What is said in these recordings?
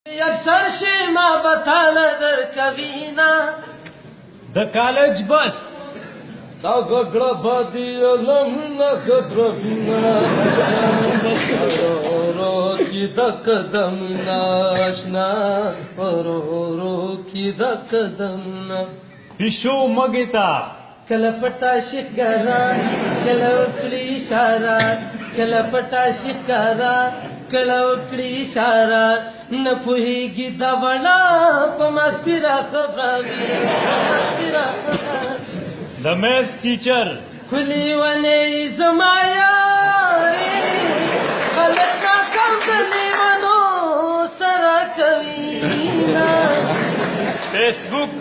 اکثر شي ما بتاله درکوینا د کالج بس دا گگڑا بادی علمنا خطرفینا رو کی دا قدمنا اشنا رو کی دا قدمنا پیشو مگتا کله پټا شکارا کله وکړي اشاره کله پټا شکارا کله وکړي اشاره نه پوهیږي دا وړه په مسپیرا خبروي د میث ټیچر کلی ونې زما یاري خلک راکم د لیونو سره کوي فیسبوک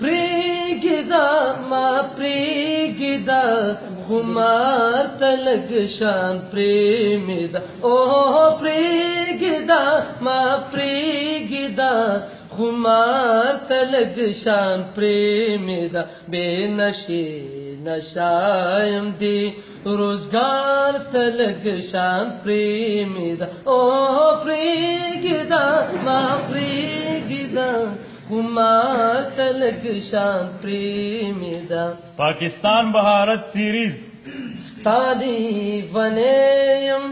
پریږده ما پریږده خو ماته لږ شان پرېمې ده اوه پریږده ما پریږده خو ماته لږ شان پرېمې ده بې نشې نشایم دی روزګار ته لږ شان پرېمې ده اوه پریږده ما پریږده ماته لږ شان پرېمې ده پاکستان بھارت سیریز ستا لیونی یم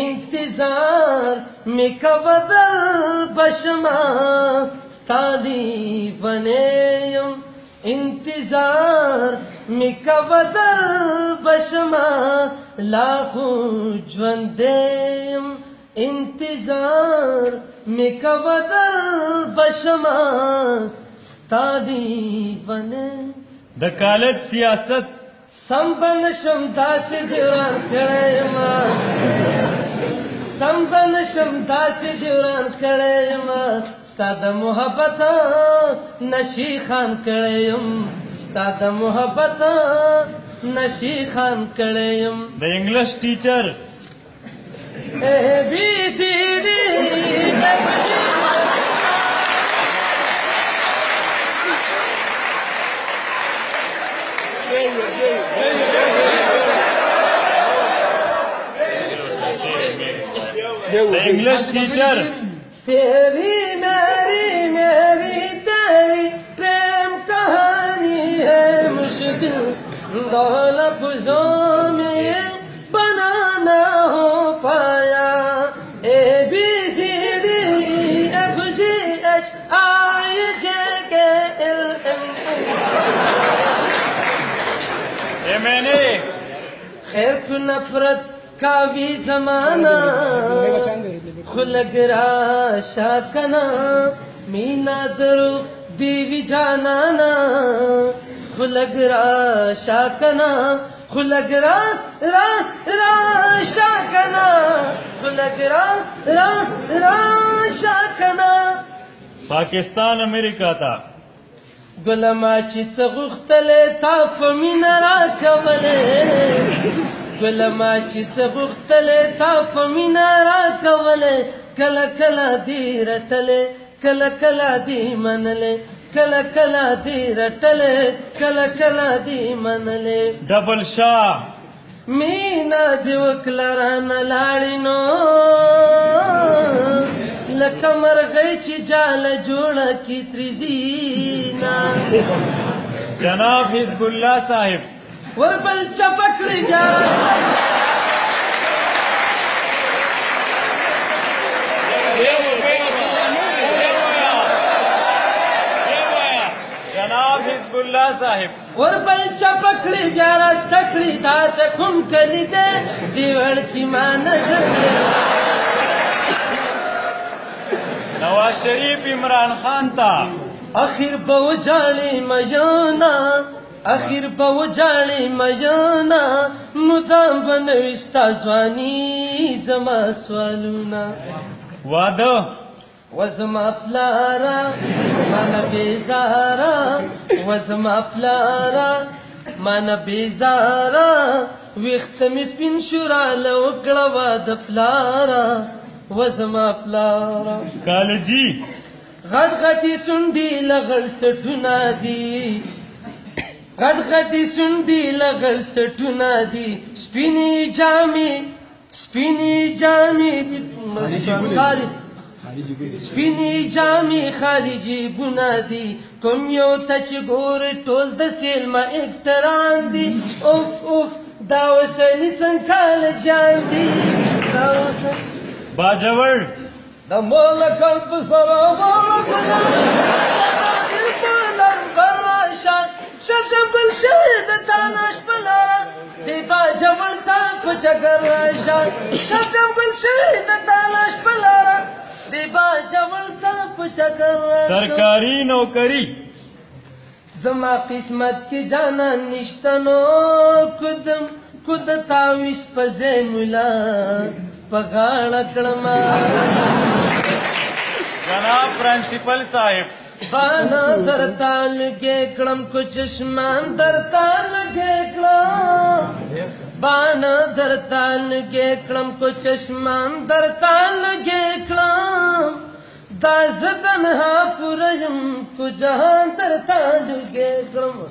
انتظار مې کوه در بشمه ستا لیونی یم انتظار مې کوه در بشمه لا خو ژوندی یم انتظار میں کوادر بشما ستا دیوانه د کالج سیاست سم بنشم داسې دیوران کړی یما سم بنشم داسې دیوران کړی یما ستا د محبت نشي خان کړی یم ستا د محبت نشي خان کړی یم د انګلیش ټیچر ABCD د انګلیش ټیچر تیری میری میری تیری پریم کہانی ہے مشکل دو لفظوں میں بنانا ہو پایا ABCD MNA خیر کو نفرت کا بھی زمانہ خلگرا شاکنا مینا درو بیوی جانانا خلگرا شاکنا خلگرا را را شاکنا خلگرا را را شاکنا پاکستان امریکا تا گلما چې څه غوښتلې تا په مینه راکولې گلما چې څه غوښتلې تا په مینه راکولې کله کله دې رټلې کله کله دې منلې کله کله دې رټلې کله کله دې منلې ډبل شاه مینا دې وکړه رانه لاړې نو لکه مرغۍ چې جاله جوړه کي تریزینا جناب حزب الله صاحب وربل چپکړي بیا جناب حزب الله صاحب وربل چپکړي بیا راستکړي تا ته کوم کلی ده دیوړ کی ما نظر نواز شریف عمران خان تا اخر به وجاړې مجانا اخر به وجاړې مجانا مدام به نوي ستا ځواني زما سوالونه واده وزما پلارا مانا بیزارا وزما پلارا مانا بیزارا ویخت می سپین شوراله وکړه واده پلارا وزما پلارا کالجی غټ غټي سندي لغړ سټونه دي غټ غټي سندي لغړ سټونه دي سپيني جامي دي ساري سپینې جامې خالي جیبونه دي کوم یو ته چې ګورې ټول د سیلمه اکټران دي اوف اوف دا وسلې څنګه کاله جان دي دا وسلې باجوړ د مولکل په سره مولکل شمشم گل شد تانش بلارا دی باجوړ تا په چکر راشه شمشم گل شد تانش بلارا دی باجوړ تا په چکر راشه سرکاری نوکری زما قسمت کې جانا نشتنو کود تاویش په زمولا په غاړه کړما جناب پرنسپل صاحب بانا درتا لگے کڑم کو چشمان درتا لگے کڑم بانا درتا لگے کڑم کو چشمان درتا لگے کڑم دا زدنها پورجم کو جہاں درتا لگے کڑم